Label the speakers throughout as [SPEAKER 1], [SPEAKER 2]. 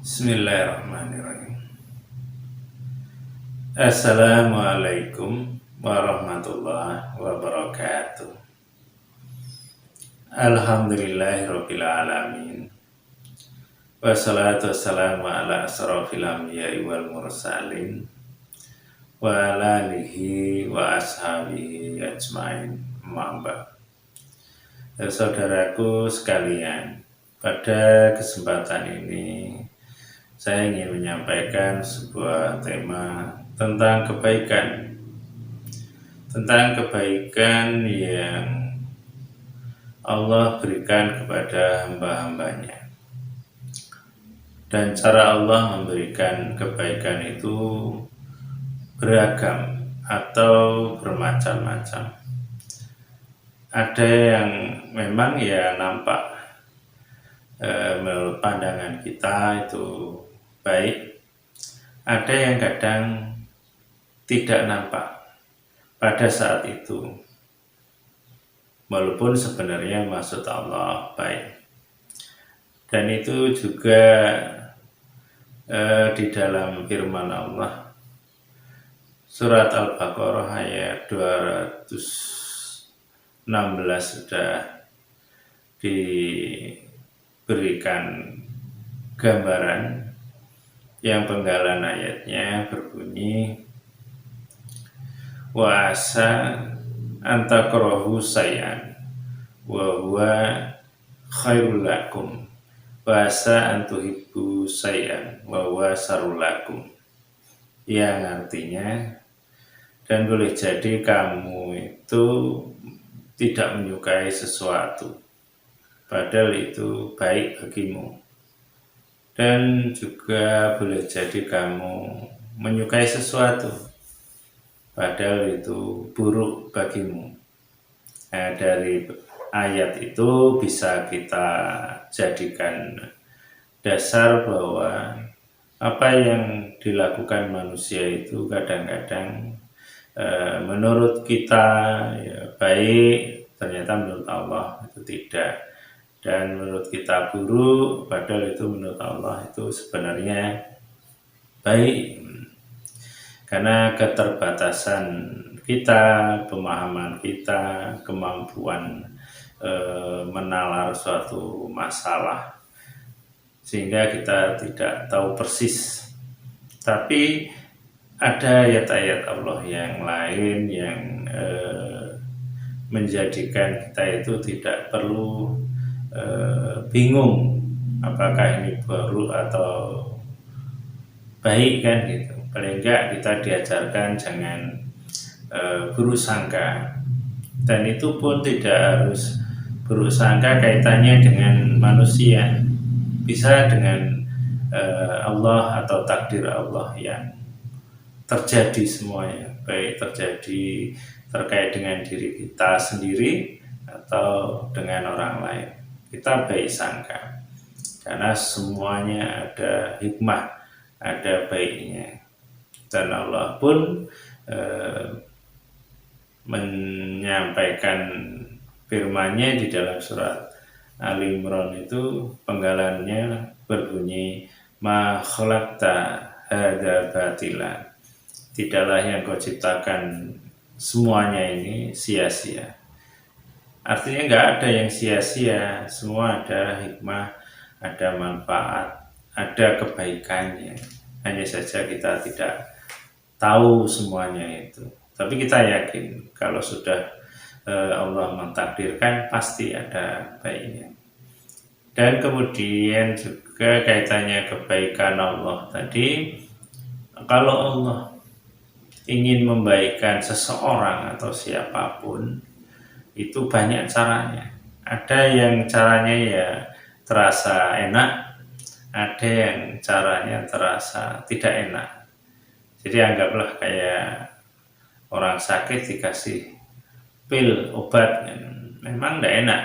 [SPEAKER 1] Bismillahirrahmanirrahim. Assalamualaikum warahmatullahi wabarakatuh. Alhamdulillahirabbil alamin. Wassalatu wassalamu ala asrofil anbiya'i wal mursalin wa ala alihi wa ashabihi ajmain. Mamba. Saudaraku sekalian, pada kesempatan ini saya ingin menyampaikan sebuah tema tentang kebaikan yang Allah berikan kepada hamba-hambanya. Dan cara Allah memberikan kebaikan itu beragam atau bermacam-macam. Ada yang memang ya nampak menurut pandangan kita itu baik, ada yang kadang tidak nampak pada saat itu, walaupun sebenarnya maksud Allah baik. Dan itu juga di dalam firman Allah surat Al-Baqarah ayat 216 sudah diberikan gambaran yang penggalan ayatnya berbunyi wa asa antakrahu sayyan wa huwa khairul lakum wa asa antuhibbu sayyan wa huwa syarrul lakum, yang artinya dan boleh jadi kamu itu tidak menyukai sesuatu padahal itu baik bagimu, dan juga boleh jadi kamu menyukai sesuatu padahal itu buruk bagimu. Nah, dari ayat itu bisa kita jadikan dasar bahwa apa yang dilakukan manusia itu kadang-kadang menurut kita ya, baik, ternyata menurut Allah itu tidak. Dan menurut kita buruk, padahal itu menurut Allah itu sebenarnya baik. Karena keterbatasan kita, pemahaman kita, kemampuan menalar suatu masalah, sehingga kita tidak tahu persis. Tapi ada ayat-ayat Allah yang lain yang menjadikan kita itu tidak perlu bingung apakah ini buruk atau baik, kan gitu. Paling enggak kita diajarkan jangan buruk sangka, dan itu pun tidak harus buruk sangka kaitannya dengan manusia, bisa dengan Allah atau takdir Allah yang terjadi semuanya, baik terjadi terkait dengan diri kita sendiri atau dengan orang lain. Kita baik sangka, karena semuanya ada hikmah, ada baiknya. Dan Allah pun menyampaikan firman-Nya di dalam surat Ali Imran itu penggalannya berbunyi ma khalaqta hadza batila, tidaklah yang kau ciptakan semuanya ini sia-sia. Artinya nggak ada yang sia-sia, semua ada hikmah, ada manfaat, ada kebaikannya. Hanya saja kita tidak tahu semuanya itu. Tapi kita yakin kalau sudah Allah mentakdirkan pasti ada baiknya. Dan kemudian juga kaitannya kebaikan Allah tadi, kalau Allah ingin membaikkan seseorang atau siapapun, itu banyak caranya. Ada yang caranya ya terasa enak, ada yang caranya terasa tidak enak. Jadi anggaplah kayak orang sakit dikasih pil obat, memang tidak enak,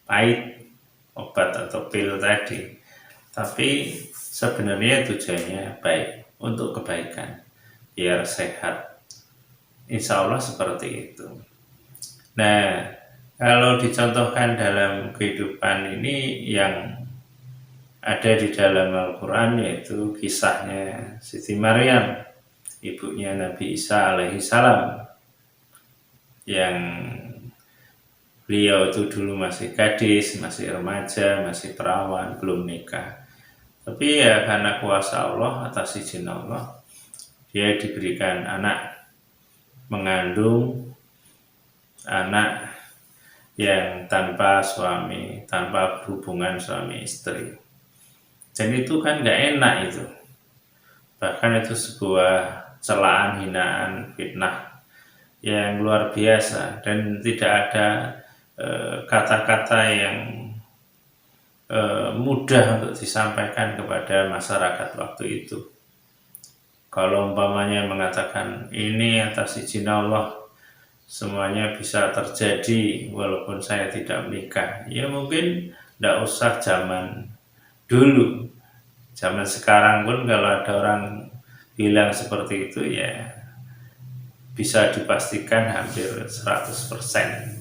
[SPEAKER 1] pahit obat atau pil tadi, tapi sebenarnya tujuannya baik, untuk kebaikan, biar sehat. Insya Allah seperti itu. Nah, kalau dicontohkan dalam kehidupan ini yang ada di dalam Al-Quran, yaitu kisahnya Siti Maryam, ibunya Nabi Isa alaihi salam, yang beliau itu dulu masih gadis, masih remaja, masih perawan, belum nikah. Tapi ya karena kuasa Allah, atas izin Allah, dia diberikan anak, mengandung anak yang tanpa suami, tanpa berhubungan suami istri. Dan itu kan gak enak itu. Bahkan itu sebuah celaan, hinaan, fitnah yang luar biasa, dan tidak ada kata-kata yang mudah untuk disampaikan kepada masyarakat waktu itu. Kalau umpamanya mengatakan ini atas izin Allah, semuanya bisa terjadi walaupun saya tidak menikah, ya mungkin tidak usah zaman dulu. Zaman sekarang pun kalau ada orang bilang seperti itu, ya bisa dipastikan hampir 100%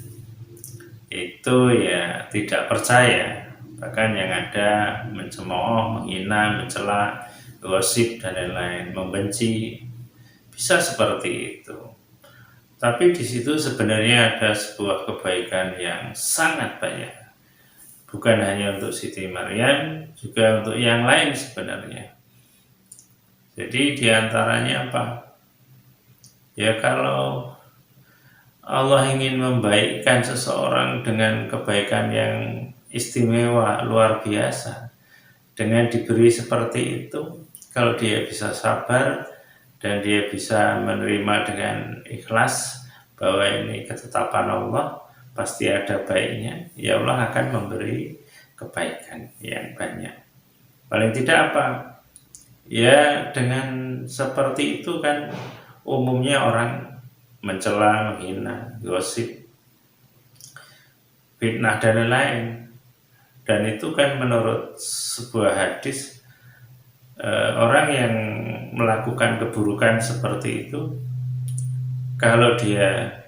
[SPEAKER 1] itu ya tidak percaya. Bahkan yang ada mencemooh, menghina, mencela, gosip dan lain-lain, membenci, bisa seperti itu. Tapi di situ sebenarnya ada sebuah kebaikan yang sangat banyak. Bukan hanya untuk Siti Maryam, juga untuk yang lain sebenarnya. Jadi diantaranya apa? Ya kalau Allah ingin membaikkan seseorang dengan kebaikan yang istimewa, luar biasa, dengan diberi seperti itu, kalau dia bisa sabar dan dia bisa menerima dengan ikhlas bahwa ini ketetapan Allah, pasti ada baiknya, ya Allah akan memberi kebaikan yang banyak. Paling tidak apa? Ya dengan seperti itu kan umumnya orang mencela, menghina, gosip, fitnah dan lain-lain. Dan itu kan menurut sebuah hadis, orang yang melakukan keburukan seperti itu, kalau dia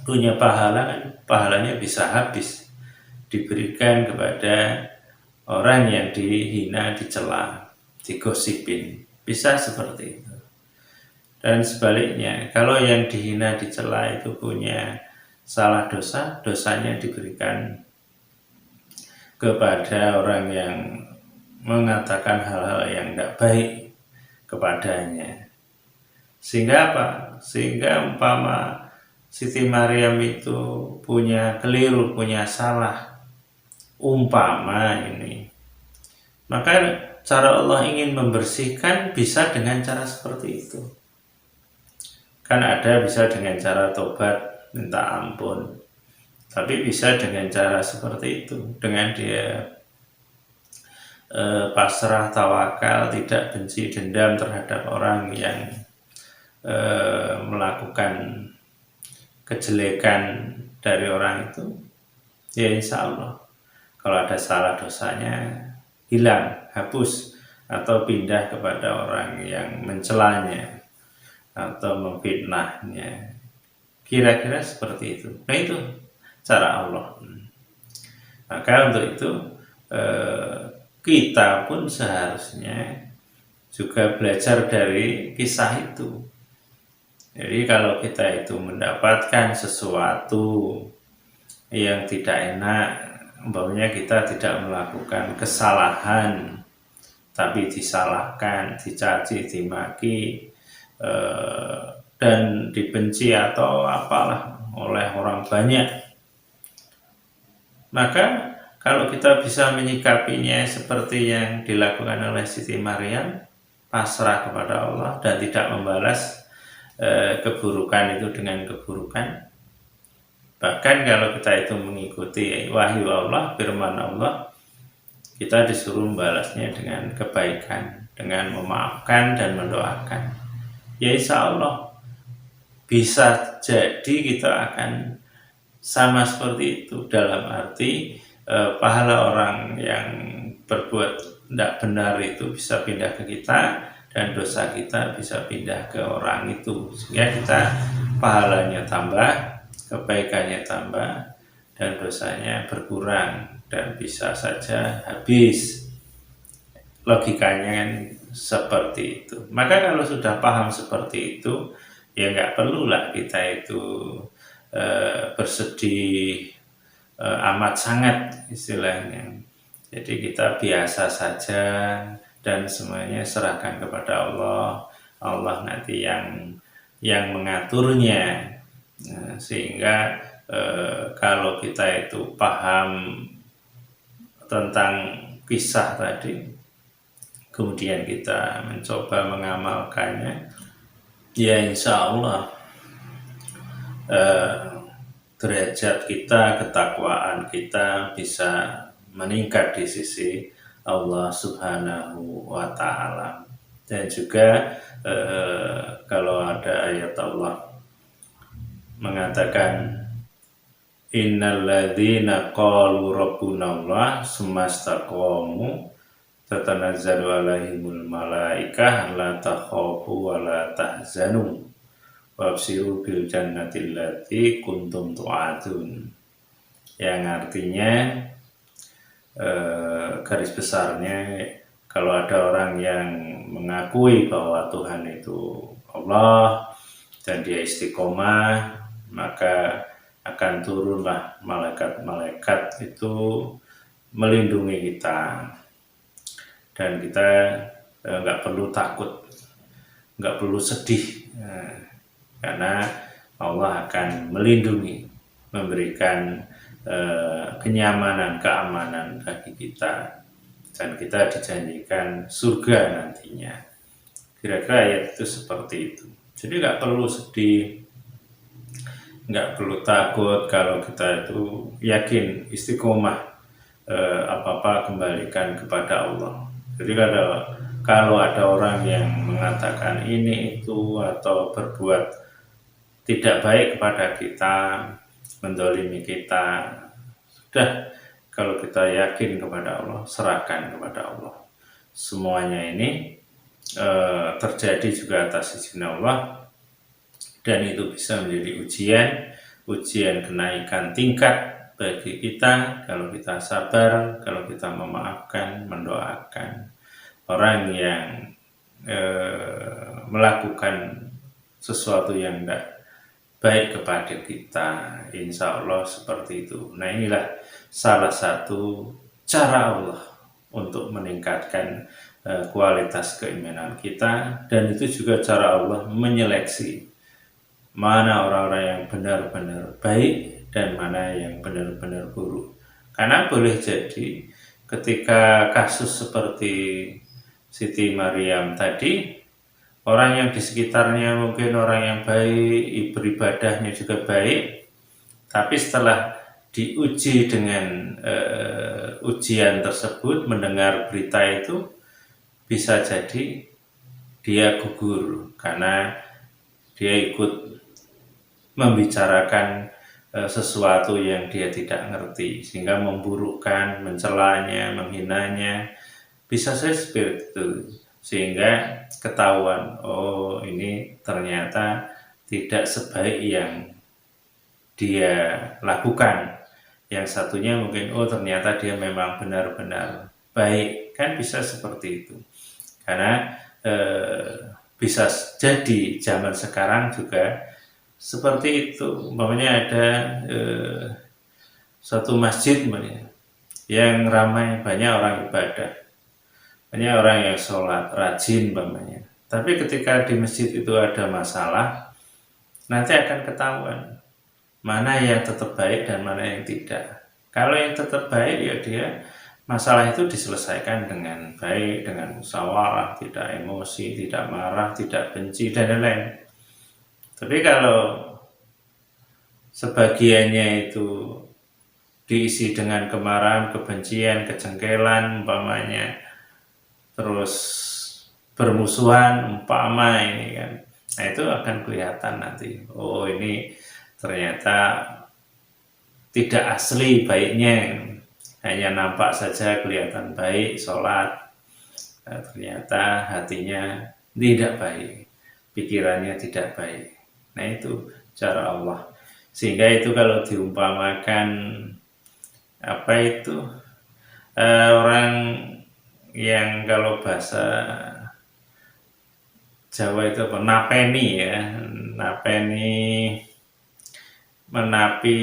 [SPEAKER 1] punya pahala, kan pahalanya bisa habis, diberikan kepada orang yang dihina, dicela, digosipin, bisa seperti itu. Dan sebaliknya, kalau yang dihina, dicela itu punya salah dosa, dosanya diberikan kepada orang yang mengatakan hal-hal yang tidak baik kepadanya. Sehingga apa? Sehingga umpama Siti Maryam itu punya keliru, punya salah, umpama ini, maka cara Allah ingin membersihkan bisa dengan cara seperti itu. Kan ada bisa dengan cara tobat, minta ampun, tapi bisa dengan cara seperti itu, dengan dia pasrah, tawakal, tidak benci, dendam terhadap orang yang melakukan kejelekan dari orang itu, ya insya Allah kalau ada salah dosanya hilang, hapus, atau pindah kepada orang yang mencelanya atau memfitnahnya, kira-kira seperti itu. Nah itu cara Allah. Maka untuk itu kita pun seharusnya juga belajar dari kisah itu. Jadi kalau kita itu mendapatkan sesuatu yang tidak enak, umpamanya kita tidak melakukan kesalahan, tapi disalahkan, dicaci, dimaki, dan dibenci atau apalah oleh orang banyak, maka kalau kita bisa menyikapinya seperti yang dilakukan oleh Siti Maryam, pasrah kepada Allah dan tidak membalas keburukan itu dengan keburukan. Bahkan kalau kita itu mengikuti wahyu Allah, firman Allah, kita disuruh membalasnya dengan kebaikan, dengan memaafkan dan mendoakan. Ya insya Allah bisa jadi kita akan sama seperti itu, dalam arti pahala orang yang berbuat tidak benar itu bisa pindah ke kita, dan dosa kita bisa pindah ke orang itu, sehingga kita pahalanya tambah, kebaikannya tambah, dan dosanya berkurang dan bisa saja habis. logikanya kan seperti itu. Maka kalau sudah paham seperti itu, ya nggak perlulah kita itu bersedih amat sangat istilahnya. Jadi kita biasa saja dan semuanya serahkan kepada Allah. Allah nanti yang mengaturnya. Nah, sehingga kalau kita itu paham tentang kisah tadi, kemudian kita mencoba mengamalkannya, ya insya Allah derajat kita, ketakwaan kita bisa meningkat di sisi Allah Subhanahu wa Ta'ala. Dan juga kalau ada ayat Allah mengatakan innalladzina qalu rabbunallah tsumastaqamu tatanazzalu alaihimul malaikah la takhafu wa la tahzanu wabsiru bil jannati allati kuntum tu'adun, yang artinya garis besarnya, kalau ada orang yang mengakui bahwa Tuhan itu Allah dan dia istiqomah, maka akan turunlah malaikat-malaikat itu melindungi kita, dan kita nggak perlu takut, nggak perlu sedih, karena Allah akan melindungi, memberikan kenyamanan, keamanan bagi kita, dan kita dijanjikan surga nantinya. Kira-kira ayat itu seperti itu. Jadi nggak perlu sedih, nggak perlu takut kalau kita itu yakin istiqomah, apa-apa kembalikan kepada Allah. Jadi kalau ada orang yang mengatakan ini itu atau berbuat tidak baik kepada kita, mendolimi kita, sudah, kalau kita yakin kepada Allah, serahkan kepada Allah. Semuanya ini terjadi juga atas izin Allah, dan itu bisa menjadi ujian kenaikan tingkat bagi kita kalau kita sabar, kalau kita memaafkan, mendoakan orang yang melakukan sesuatu yang tidak baik kepada kita, insya Allah seperti itu. Nah, inilah salah satu cara Allah untuk meningkatkan kualitas keimanan kita, dan itu juga cara Allah menyeleksi mana orang-orang yang benar-benar baik dan mana yang benar-benar buruk. Karena boleh jadi ketika kasus seperti Siti Maryam tadi, orang yang di sekitarnya mungkin orang yang baik, beribadahnya juga baik, tapi setelah diuji dengan ujian tersebut, mendengar berita itu, bisa jadi dia gugur karena dia ikut membicarakan sesuatu yang dia tidak ngerti, sehingga memburukkan, mencelanya, menghinanya, bisa saja seperti itu. Sehingga ketahuan, oh ini ternyata tidak sebaik yang dia lakukan. Yang satunya mungkin, oh ternyata dia memang benar-benar baik, kan bisa seperti itu. Karena bisa jadi zaman sekarang juga seperti itu. Umpamanya ada suatu masjid yang ramai, banyak orang ibadah, banyak orang yang sholat, rajin umpamanya. Tapi ketika di masjid itu ada masalah, nanti akan ketahuan mana yang tetap baik dan mana yang tidak. Kalau yang tetap baik, ya dia masalah itu diselesaikan dengan baik, dengan musyawarah, tidak emosi, tidak marah, tidak benci, dan lain-lain. Tapi kalau sebagiannya itu diisi dengan kemarahan, kebencian, kejengkelan umpamanya, terus bermusuhan umpama ini kan, nah itu akan kelihatan nanti, oh ini ternyata tidak asli baiknya, hanya nampak saja kelihatan baik sholat, ternyata hatinya tidak baik, pikirannya tidak baik. Nah itu cara Allah. Sehingga itu kalau diumpamakan apa itu orang yang kalau bahasa Jawa itu apa? Napeni ya, napeni, menapi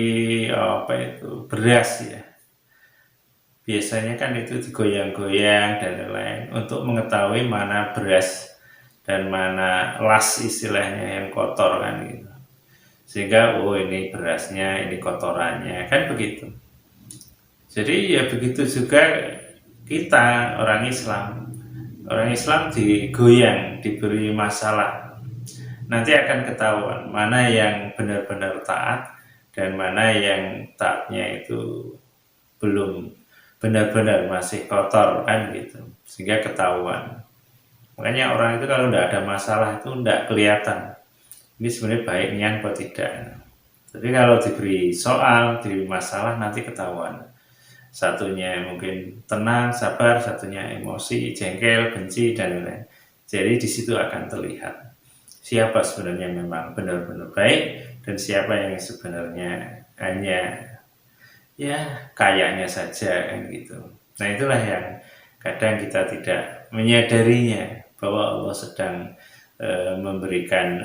[SPEAKER 1] apa itu beras ya. Biasanya kan itu digoyang-goyang dan lain-lain untuk mengetahui mana beras dan mana las istilahnya yang kotor kan gitu. Sehingga oh ini berasnya, ini kotorannya kan begitu. Jadi ya begitu juga kita orang Islam. Orang Islam digoyang, diberi masalah. Nanti akan ketahuan mana yang benar-benar taat dan mana yang taatnya itu belum benar-benar masih kotor kan gitu. Sehingga ketahuan. Makanya orang itu kalau tidak ada masalah itu tidak kelihatan. Ini sebenarnya baiknya atau tidak. Tapi kalau diberi soal, diberi masalah nanti ketahuan. Satunya mungkin tenang, sabar, satunya emosi, jengkel, benci, dan lain-lain. Jadi di situ akan terlihat siapa sebenarnya memang benar-benar baik dan siapa yang sebenarnya hanya ya kayaknya saja kan gitu. Nah itulah yang kadang kita tidak menyadarinya bahwa Allah sedang memberikan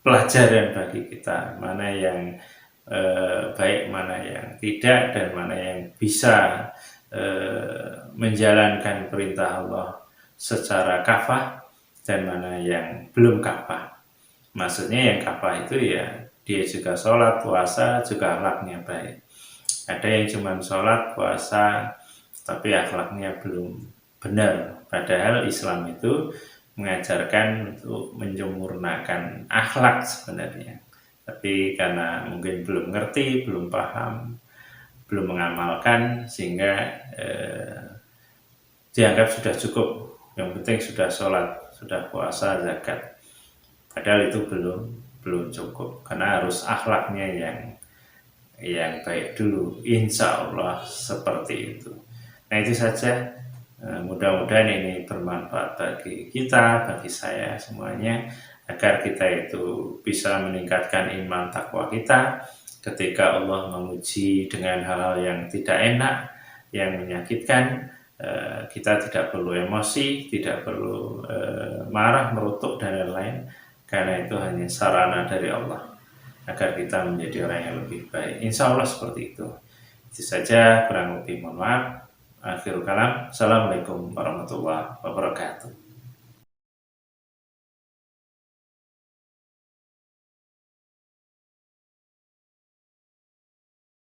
[SPEAKER 1] pelajaran bagi kita mana yang baik, mana yang tidak, dan mana yang bisa menjalankan perintah Allah secara kafah dan mana yang belum kafah. Maksudnya yang kafah itu ya dia juga sholat, puasa, juga akhlaknya baik. Ada yang cuma sholat, puasa, tapi akhlaknya belum benar. Padahal Islam itu mengajarkan untuk menyempurnakan akhlak sebenarnya. Tapi karena mungkin belum ngerti, belum paham, belum mengamalkan, sehingga dianggap sudah cukup. Yang penting sudah sholat, sudah puasa, zakat. Padahal itu belum cukup, karena harus akhlaknya yang baik dulu. Insya Allah seperti itu. Nah itu saja. Mudah-mudahan ini bermanfaat bagi kita, bagi saya semuanya, agar kita itu bisa meningkatkan iman takwa kita ketika Allah menguji dengan hal-hal yang tidak enak, yang menyakitkan. Kita tidak perlu emosi, tidak perlu marah, merutuk, dan lain-lain, karena itu hanya sarana dari Allah agar kita menjadi orang yang lebih baik. Insya Allah seperti itu. Itu saja, kurang lebih mohon maaf. Akhirul kalam. Assalamualaikum warahmatullahi wabarakatuh.